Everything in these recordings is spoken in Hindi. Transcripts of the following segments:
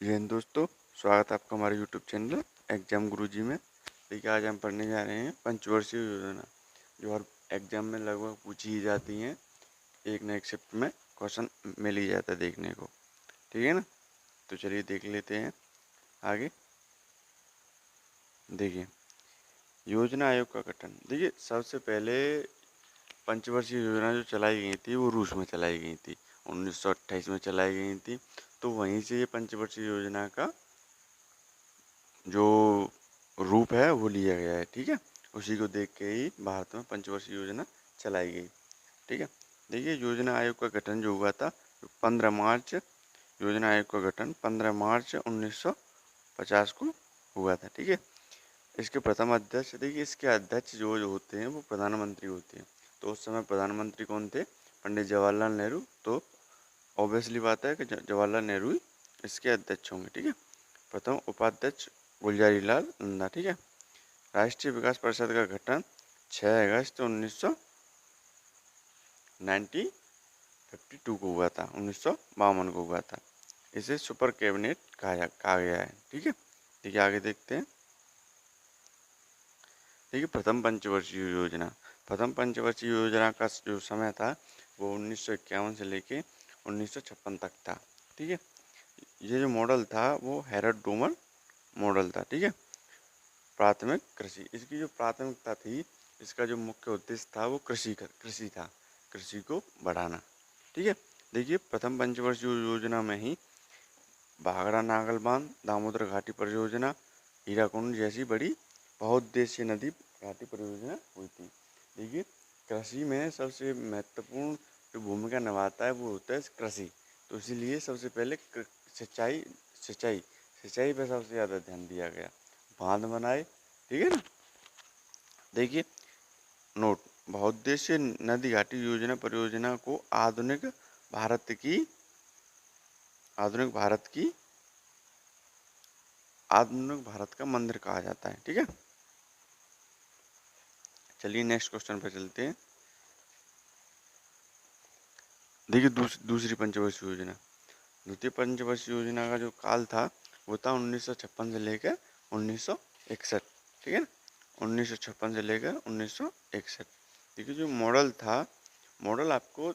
जय हिंद दोस्तों, स्वागत है आपका हमारे यूट्यूब चैनल एग्जाम गुरुजी में। देखिए, आज हम पढ़ने जा रहे हैं पंचवर्षीय योजना, जो हर एग्जाम में लगभग पूछी ही जाती हैं। एक न एक शिफ्ट में क्वेश्चन मिल ही जाता है देखने को। ठीक है ना, तो चलिए देख लेते हैं आगे। देखिए, योजना आयोग का गठन। देखिए, सबसे पहले पंचवर्षीय योजना जो चलाई गई थी वो रूस में चलाई गई थी, 1928 में चलाई गई थी। तो वहीं से ये पंचवर्षीय योजना का जो रूप है वो लिया गया है। ठीक है, उसी को देख के ही भारत में पंचवर्षीय योजना चलाई गई। ठीक है, देखिए, योजना आयोग का गठन जो हुआ था 15 मार्च, योजना आयोग का गठन 15 मार्च 1950 को हुआ था। ठीक है, इसके प्रथम अध्यक्ष, देखिए इसके अध्यक्ष जो होते हैं वो प्रधानमंत्री होते हैं। तो उस समय प्रधानमंत्री कौन थे? पंडित जवाहरलाल नेहरू। तो ऑब्वियसली बात है कि जवाहरलाल नेहरू ही इसके अध्यक्ष होंगे। ठीक है, प्रथम उपाध्यक्ष गुलजारी लाल नंदा। ठीक है, राष्ट्रीय विकास परिषद का गठन 6 अगस्त 1952 को हुआ था, 1952 को हुआ था। इसे सुपर कैबिनेट कहा गया है। ठीक है, देखिए आगे देखते हैं। देखिए, प्रथम पंचवर्षीय योजना, प्रथम पंचवर्षीय योजना का जो समय था वो 1951 से लेके 1956 तक था। ठीक है, ये जो मॉडल था वो हैरल्ड डोमर मॉडल था। ठीक है, प्राथमिक कृषि, इसकी जो प्राथमिकता थी, इसका जो मुख्य उद्देश्य था वो कृषि था, कृषि को बढ़ाना। ठीक है, देखिए प्रथम पंचवर्षीय योजना में ही भाखड़ा नागल बांध, दामोदर घाटी परियोजना, हीराकुंड जैसी बड़ी बहुउद्देशीय नदी घाटी परियोजना हुई थी। देखिए, कृषि में सबसे महत्वपूर्ण जो भूमिका निभाता है वो होता है कृषि। तो इसीलिए सबसे पहले सिंचाई सिंचाई सिंचाई पर सबसे ज़्यादा ध्यान दिया गया, बांध बनाए। ठीक है ना, देखिए नोट, बहुउद्देशीय नदी घाटी योजना परियोजना को आधुनिक भारत का मंदिर कहा जाता है। ठीक है, चलिए नेक्स्ट क्वेश्चन पर चलते हैं। देखिए, दूसरी पंचवर्षीय योजना, द्वितीय पंचवर्षीय योजना का जो काल था वो था 1956 से लेकर 1961। ठीक है ना, 1956 से लेकर 1961। देखिए, जो मॉडल था, मॉडल आपको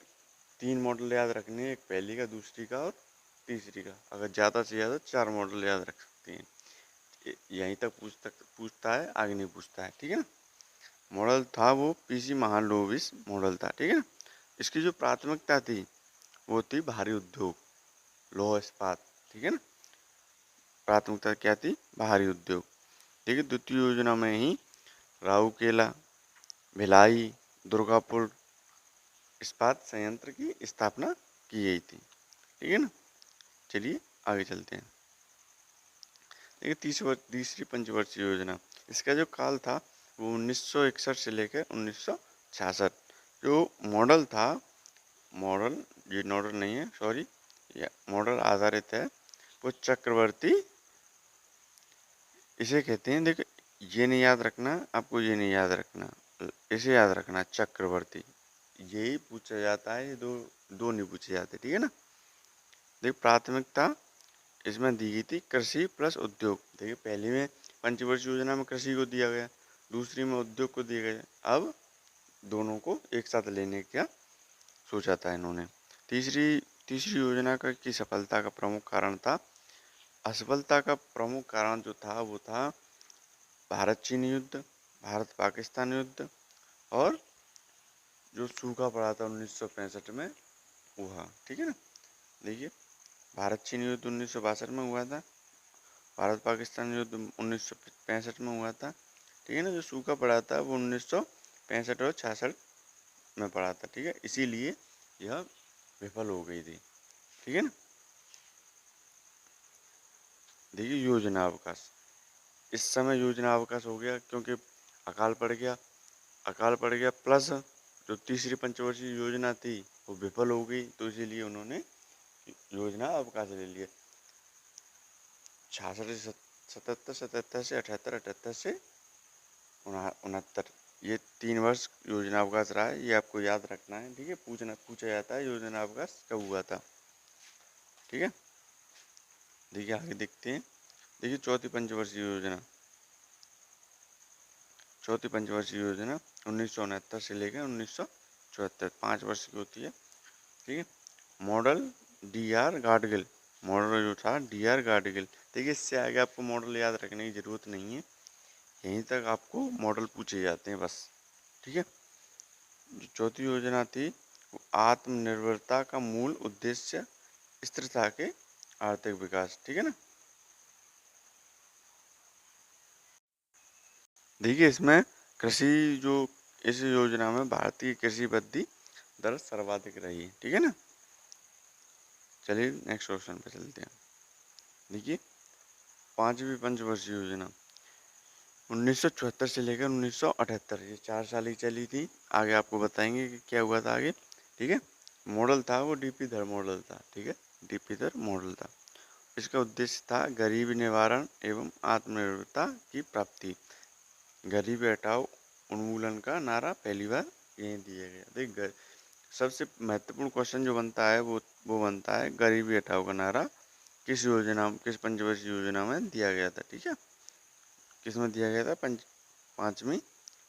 3 मॉडल याद रखने हैं, एक पहली का, दूसरी का और तीसरी का। अगर ज़्यादा से ज़्यादा 4 मॉडल याद रख सकते हैं। यहीं तक पूछता है, आगे नहीं पूछता है। ठीक है ना, मॉडल था वो पीसी महालनोबिस मॉडल था। ठीक है ना, इसकी जो प्राथमिकता थी वो थी भारी उद्योग, लौह इस्पात। ठीक है ना, प्राथमिकता क्या थी? भारी उद्योग। देखिए, द्वितीय योजना में ही राउरकेला, भिलाई, दुर्गापुर इस्पात संयंत्र की स्थापना की गई थी। ठीक है ना, चलिए आगे चलते हैं। देखिए, तीसरी पंचवर्षीय योजना, इसका जो काल था वो 1961 से लेकर 1966। जो मॉडल था, मॉडल, ये मॉडल नहीं है, सॉरी, या मॉडल आधारित है वो चक्रवर्ती, इसे कहते हैं। देखो, ये नहीं याद रखना आपको, ये नहीं याद रखना, इसे याद रखना, चक्रवर्ती। यही पूछा जाता है, ये दो नहीं पूछे जाते। ठीक है ना, देखिए प्राथमिकता इसमें दी गई थी कृषि प्लस उद्योग। देखिए, पहली में पंचवर्षीय योजना में कृषि को दिया गया, दूसरी में उद्योग को दिया गया। अब दोनों को एक साथ लेने का सोचा था इन्होंने। तीसरी तीसरी योजना की सफलता का प्रमुख कारण था, असफलता का प्रमुख कारण जो था वो था भारत चीन युद्ध, भारत पाकिस्तान युद्ध, और जो सूखा पड़ा था 1965 में हुआ। ठीक है ना, देखिए भारत चीन युद्ध 1962 में हुआ था, भारत पाकिस्तान युद्ध 1965 में हुआ था। ठीक है ना, जो सूखा पड़ा था वो 1965 और 66 में पड़ा था। ठीक है, इसीलिए यह विफल हो गई थी। ठीक है ना, देखिए योजना अवकाश, इस समय योजना अवकाश हो गया क्योंकि अकाल पड़ गया, प्लस जो तीसरी पंचवर्षीय योजना थी वो विफल हो गई, तो इसीलिए उन्होंने योजना अवकाश ले लिया। 66 से 77, 77 से 78, 78 से 69, ये 3 वर्ष योजना अवकाश रहा है, ये आपको याद रखना है। ठीक है, पूछा जाता है योजना अवकाश कब हुआ था। ठीक है, देखिए आगे देखते हैं। देखिए चौथी पंचवर्षीय योजना, चौथी पंचवर्षीय योजना 1969 से लेकर 1974, 5 वर्ष की होती है। ठीक है। मॉडल DR गाडगिल, मॉडल जो था DR गाडगिल। देखिए इससे आगे आपको मॉडल याद रखने की जरूरत नहीं है, यहीं तक आपको मॉडल पूछे जाते हैं बस। ठीक है। जो चौथी योजना थी वो आत्मनिर्भरता का मूल उद्देश्य स्थिरता के आर्थिक विकास। ठीक है ना। देखिए इसमें कृषि जो इस योजना में भारतीय कृषि वृद्धि दर सर्वाधिक रही। ठीक है ना। चलिए नेक्स्ट क्वेश्चन पे चलते हैं। देखिए पांचवी पंचवर्षीय योजना 1974 से लेकर 1978, ये 4 साल ही चली थी। आगे आपको बताएंगे कि क्या हुआ था आगे। ठीक है। मॉडल था वो DP धर मॉडल था। ठीक है। DP धर मॉडल था। इसका उद्देश्य था गरीबी निवारण एवं आत्मनिर्भरता की प्राप्ति। गरीबी हटाओ उन्मूलन का नारा पहली बार यही दिया गया। देख सबसे महत्वपूर्ण क्वेश्चन जो बनता है वो बनता है गरीबी हटाओ का नारा किस योजना, किस पंचवर्षीय योजना में दिया गया था। ठीक है। किस में दिया गया था? पांचवी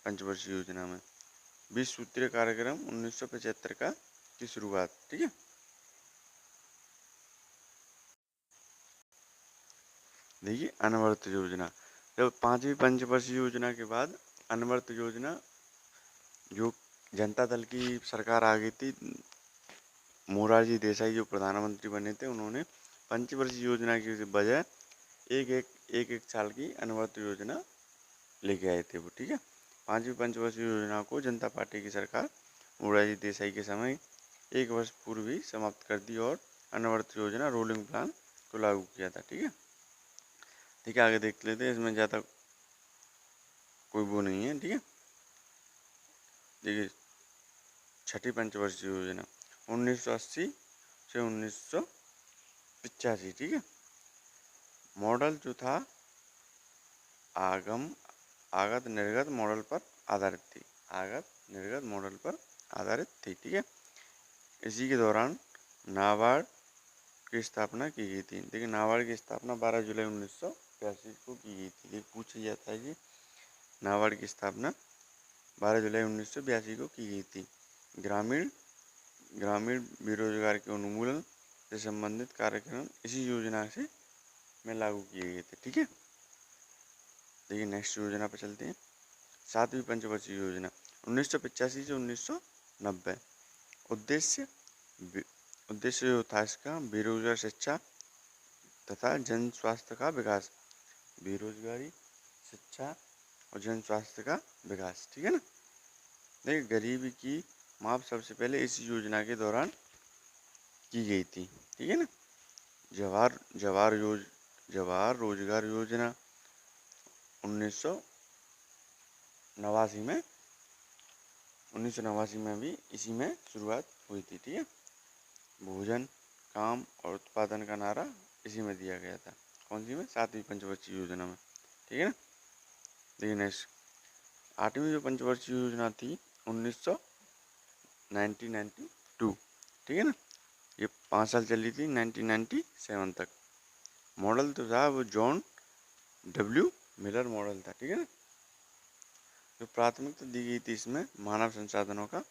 पंचवर्षीय योजना में। 20 सूत्रीय कार्यक्रम 1975 का की शुरुआत। ठीक है। देखिए अनवर्त योजना, जब पांचवी पंचवर्षीय योजना के बाद अनवर्त योजना, जो जनता दल की सरकार आ गई थी, मोरारजी देसाई जो प्रधानमंत्री बने थे, उन्होंने पंचवर्षीय योजना की बजाय एक साल की अनवर्त योजना लेके आए थे वो। ठीक है। पांचवी पंचवर्षीय योजना को जनता पार्टी की सरकार मोरारजी देसाई के समय 1 वर्ष पूर्व ही समाप्त कर दी और अनवर्त योजना रोलिंग प्लान को लागू किया था। ठीक है। ठीक है आगे देख लेते हैं। इसमें ज़्यादा कोई वो नहीं है। ठीक है। देखिए छठी पंचवर्षीय योजना 1980 से 1985। ठीक है। मॉडल जो था आगत निर्गत मॉडल पर आधारित थी। आगत निर्गत मॉडल पर आधारित थी। ठीक है। इसी के दौरान नाबार्ड की स्थापना की गई थी। देखिए नाबार्ड की स्थापना 12 जुलाई 1982 को की गई थी। ये पूछा जाता है कि नाबार्ड की स्थापना 12 जुलाई 1982 को की गई थी। ग्रामीण ग्रामीण बेरोजगार के उन्मूलन से संबंधित कार्यक्रम इसी योजना से में लागू किए गए थे। ठीक है। देखिए नेक्स्ट योजना पर चलते हैं। सातवीं पंचवर्षीय योजना 1985 से 1990। उद्देश्य उद्देश्य जो था इसका बेरोजगार शिक्षा तथा जन स्वास्थ्य का विकास। बेरोजगारी, शिक्षा और जन स्वास्थ्य का विकास। ठीक है ना। देखिए गरीबी की माप सबसे पहले इस योजना के दौरान की गई थी। ठीक है ना। जवाहर जवाहर रोजगार योजना 1989 में 1989 में भी इसी में शुरुआत हुई थी। ठीक है। भोजन, काम और उत्पादन का नारा इसी में दिया गया था। कौन सी में? सातवीं पंचवर्षीय योजना में। ठीक है ना। देखिए नेक्स्ट आठवीं जो पंचवर्षीय योजना थी 1992। ठीक है ना। ये 5 साल चली थी 1997 तक। मॉडल तो था वो जॉन W मिलर मॉडल था। ठीक है ना। जो प्राथमिकता दी गई थी इसमें मानव संसाधनों का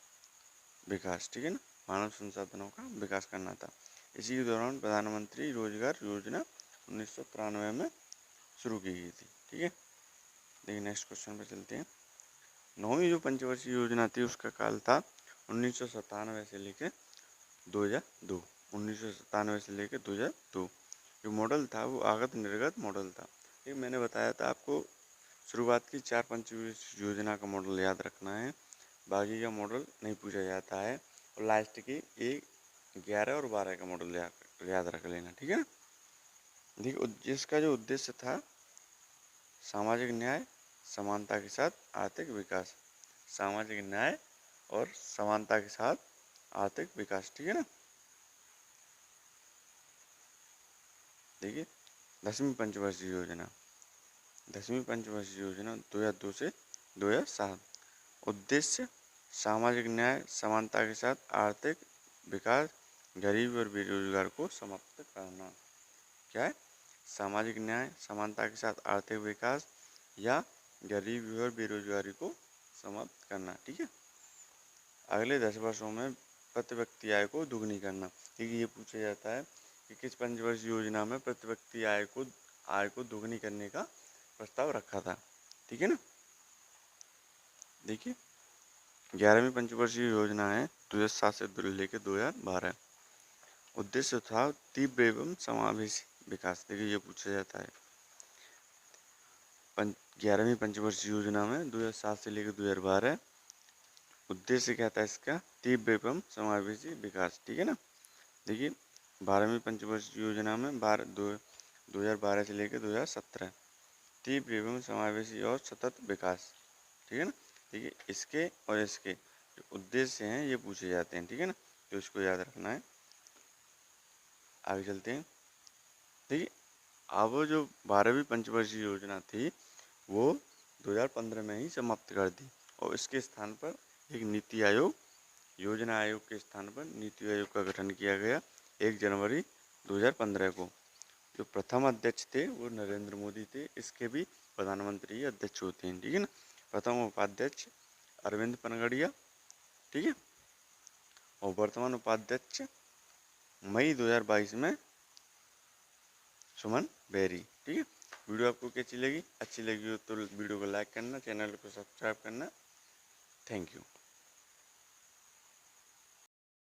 विकास। ठीक है ना। मानव संसाधनों का विकास करना था। इसी के दौरान प्रधानमंत्री रोजगार योजना 1993 में शुरू की गई थी। ठीक है। देखिए नेक्स्ट क्वेश्चन पर चलते हैं। नौवीं जो पंचवर्षीय योजना थी उसका काल था 1997 से लेकर 2002। 1997 से लेकर 2002। जो मॉडल था वो आगत निर्गत मॉडल था। ये मैंने बताया था आपको, शुरुआत की 4 पंचवर्षीय योजना का मॉडल याद रखना है, बाकी का मॉडल नहीं पूछा जाता है। और लास्ट की 11 और 12 का मॉडल याद रख लेना। ठीक है ना। देखिए जिसका जो उद्देश्य था सामाजिक न्याय समानता के साथ आर्थिक विकास। सामाजिक न्याय और समानता के साथ आर्थिक विकास। ठीक है ना। देखिए 10वीं पंचवर्षीय योजना 10वीं पंचवर्षीय योजना 2002 से 2007। उद्देश्य सामाजिक न्याय समानता के साथ आर्थिक विकास, गरीबी और बेरोजगार को समाप्त करना। क्या है? सामाजिक न्याय, समानता के साथ आर्थिक विकास या गरीबी और बेरोजगारी को समाप्त करना। ठीक है, अगले 10 वर्षों में प्रति व्यक्ति आय को दुगनी करना। ठीक है, ये पूछा जाता है कि किस पंचवर्षीय योजना में प्रति व्यक्ति आय को दुगनी करने का प्रस्ताव रखा था। ठीक है ना, देखिए 11वीं पंचवर्षीय योजना है 2007 से लेकर 2012। उद्देश्य था तीव्र एवं समावेशी विकास। देखिए ये पूछा जाता है 11वीं पंचवर्षीय योजना में 2007 से लेकर 2012 उद्देश्य क्या था इसका, तीव्र एवं समावेशी विकास। ठीक है ना, देखिए 12वीं पंचवर्षीय योजना में 2012 से लेकर 2017 तीव्र एवं समावेशी और सतत विकास। ठीक है ना, देखिए इसके और इसके जो उद्देश्य हैं ये पूछे जाते हैं। ठीक है ना, तो इसको याद रखना है। आगे चलते हैं। देखिए अब जो 12वीं पंचवर्षीय योजना थी वो 2015 में ही समाप्त कर दी और इसके स्थान पर एक नीति आयोग, योजना आयोग के स्थान पर नीति आयोग का गठन किया गया 1 जनवरी 2015 को। जो प्रथम अध्यक्ष थे वो नरेंद्र मोदी थे। इसके भी प्रधानमंत्री अध्यक्ष होते हैं। ठीक है ना, प्रथम उपाध्यक्ष अरविंद पनगड़िया। ठीक है, और वर्तमान उपाध्यक्ष मई 2022 में सुमन बेरी। ठीक है, वीडियो आपको कैसी लगी, अच्छी लगी हो तो वीडियो को लाइक करना, चैनल को सब्सक्राइब करना। Thank you.